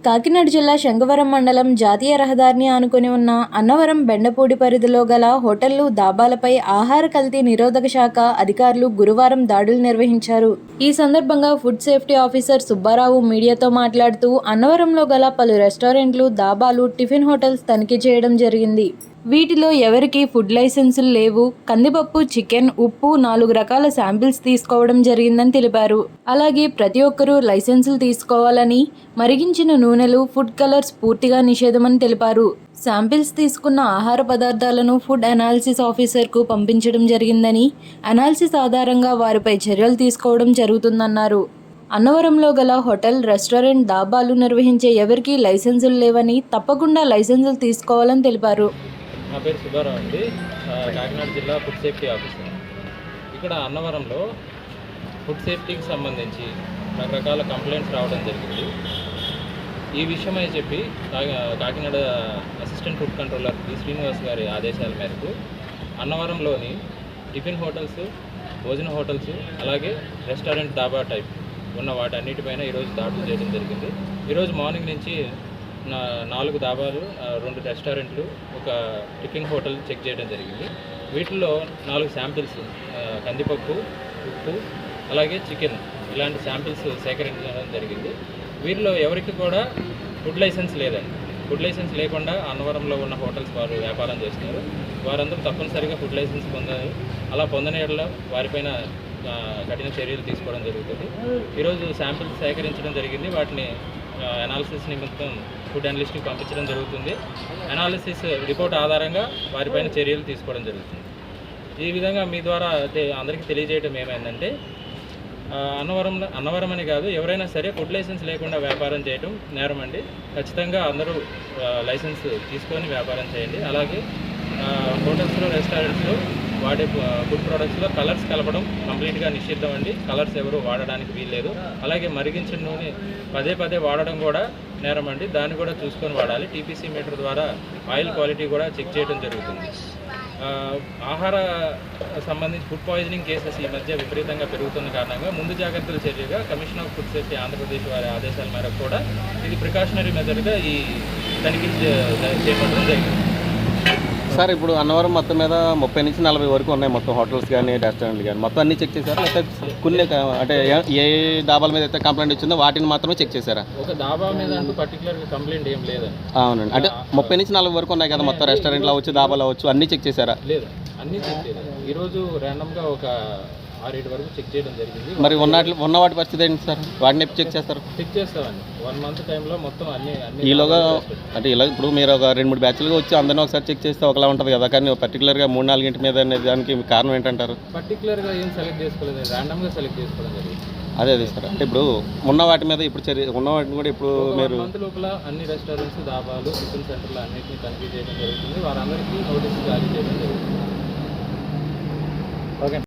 కాకినాడ జిల్లా శంఖవరం మండలం జాతీయ రహదారిని ఆనుకుని ఉన్న అన్నవరం బెండపూడి పరిధిలో గల హోటళ్లు, దాబాలపై ఆహార కల్తీ నిరోధక శాఖ అధికారులు గురువారం దాడులు నిర్వహించారు. ఈ సందర్భంగా ఫుడ్ సేఫ్టీ ఆఫీసర్ సుబ్బారావు మీడియాతో మాట్లాడుతూ అన్నవరంలో గల పలు రెస్టారెంట్లు, దాబాలు, టిఫిన్ హోటల్స్ తనిఖీ చేయడం జరిగింది. వీటిలో ఎవరికీ ఫుడ్ లైసెన్సులు లేవు. కందిపప్పు, చికెన్, ఉప్పు 4 రకాల శాంపిల్స్ తీసుకోవడం జరిగిందని తెలిపారు. అలాగే ప్రతి ఒక్కరూ లైసెన్సులు తీసుకోవాలని, మరిగించిన నూనెలు, ఫుడ్ కలర్స్ పూర్తిగా నిషేధమని తెలిపారు. శాంపిల్స్ తీసుకున్న ఆహార పదార్థాలను ఫుడ్ అనాలిసిస్ ఆఫీసర్కు పంపించడం జరిగిందని, అనాలిసిస్ ఆధారంగా వారిపై చర్యలు తీసుకోవడం జరుగుతుందన్నారు. అన్నవరంలో గల హోటల్, రెస్టారెంట్, దాబాలు నిర్వహించే ఎవరికీ లైసెన్సులు లేవని, తప్పకుండా లైసెన్సులు తీసుకోవాలని తెలిపారు. నా పేరు సుబ్బారావు అండి, కాకినాడ జిల్లా ఫుడ్ సేఫ్టీ ఆఫీసర్. ఇక్కడ అన్నవరంలో ఫుడ్ సేఫ్టీకి సంబంధించి రకరకాల కంప్లైంట్స్ రావడం జరిగింది. ఈ విషయమై చెప్పి Kakinada assistant food controller D Srinivas గారి ఆదేశాల మేరకు అన్నవరంలోని టిఫిన్ హోటల్స్, భోజన హోటల్స్, అలాగే రెస్టారెంట్, దాబా టైప్ ఉన్న వాటన్నిటిపైన ఈరోజు దాడులు చేయడం జరిగింది. ఈరోజు మార్నింగ్ నుంచి 4 దాబాలు, 2 రెస్టారెంట్లు, ఒక టిఫిన్ హోటల్ చెక్ చేయడం జరిగింది. వీటిల్లో 4 శాంపిల్స్ కందిపప్పు, ఉప్పు, అలాగే చికెన్ ఇలాంటి శాంపిల్స్ సేకరించడం జరిగింది. వీటిలో ఎవరికి కూడా ఫుడ్ లైసెన్స్ లేదండి. ఫుడ్ లైసెన్స్ లేకుండా అన్నవరంలో ఉన్న హోటల్స్ వారు వ్యాపారం చేస్తున్నారు. వారందరూ తప్పనిసరిగా ఫుడ్ లైసెన్స్ పొందారు. అలా పొందనేట్ల వారిపైన కఠిన చర్యలు తీసుకోవడం జరుగుతుంది. ఈరోజు శాంపిల్స్ సేకరించడం జరిగింది. వాటిని అనాలిసిస్ నిమిత్తం ఫుడ్ అనలిస్ట్కి పంపించడం జరుగుతుంది. అనాలిసిస్ రిపోర్ట్ ఆధారంగా వారిపైన చర్యలు తీసుకోవడం జరుగుతుంది. ఈ విధంగా మీ ద్వారా అందరికీ తెలియజేయడం ఏమైందంటే, అన్నవరం అని కాదు, ఎవరైనా సరే ఫుడ్ లైసెన్స్ లేకుండా వ్యాపారం చేయడం నేరం అండి. ఖచ్చితంగా అందరూ లైసెన్స్ తీసుకొని వ్యాపారం చేయండి. అలాగే హోటల్స్లో, రెస్టారెంట్స్లో వాడే ఫుడ్ ప్రోడక్ట్స్లో కలర్స్ కలపడం కంప్లీట్గా నిషిద్ధం అండి. కలర్స్ ఎవరు వాడడానికి వీల్లేదు. అలాగే మరిగించిన నూనె పదే వాడడం కూడా నేరం అండి. దాన్ని కూడా చూసుకొని వాడాలి. టీపీసీ మీటర్ ద్వారా ఆయిల్ క్వాలిటీ కూడా చెక్ చేయడం జరుగుతుంది. ఆహార సంబంధించి ఫుడ్ పాయిజనింగ్ కేసెస్ ఈ మధ్య విపరీతంగా పెరుగుతున్న కారణంగా ముందు జాగ్రత్తల చర్యగా commission of food safety Andhra Pradesh వారి ఆదేశాల మేరకు కూడా ఇది ప్రికాషనరీ మెథడ్గా ఈ తనిఖీ చేపట్టడం జరిగింది. సార్, ఇప్పుడు అన్నవరం మొత్తం మీద 30 నుంచి 40 వరకు ఉన్నాయి మొత్తం హోటల్స్ కానీ, రెస్టారెంట్లు కానీ మొత్తం అన్నీ చెక్ చేశారా? లేకపోతే కొన్ని అంటే ఏ దాబాల మీద అయితే కంప్లైంట్ వచ్చిందో వాటిని మాత్రమే చెక్ చేశారా? ఒక దాబా మీద అంటూ పర్టికులర్గా కంప్లైంట్ ఏం లేదండి. అవునండి, అంటే 30 నుంచి 40 వరకు ఉన్నాయి కదా మొత్తం రెస్టారెంట్లో అవచ్చు, దాబాలో అవచ్చు, అన్నీ చెక్ చేశారా? లేదు, అన్నీ చెక్ చేయలేదు. ఈరోజు ర్యాండమ్గా ఒక 6-7 వరకు చెక్ చేయడం జరిగింది. మరి ఉన్న వాటి పరిస్థితి ఏంటి సార్? వాటిని ఎప్పుడు చెక్ చేస్తారు? చెక్ చేస్తామండి. 1 మంత్ టైంలో మొత్తం అన్ని ఈలోగా అంటే ఇలా ఇప్పుడు మీరు ఒక 2-3 బ్యాచ్లుగా వచ్చి అందరినీ ఒకసారి చెక్ చేస్తే ఒకలా ఉంటుంది కదా, కానీ పర్టికులర్గా 3-4 మీద అనే దానికి కారణం ఏంటంటారు? పర్టికులర్గా ఏం సెలెక్ట్ చేసుకోలేదు, ర్యాండమ్గా సెలెక్ట్ చేసుకోవడం జరిగింది. అదే సార్, అంటే ఇప్పుడు ఉన్న వాటి మీద ఇప్పుడు ఉన్న వాటిని కూడా ఇప్పుడు మీరు 1 మంత్ లోపల అన్ని రెస్టారెంట్స్, దాబాలు, టిఫిన్ సెంటర్లు అన్నింటినీ తనిఖీ చేయడం జరుగుతుంది. వారందరికీ నోటీసులు జారీ చేయడం జరుగుతుంది.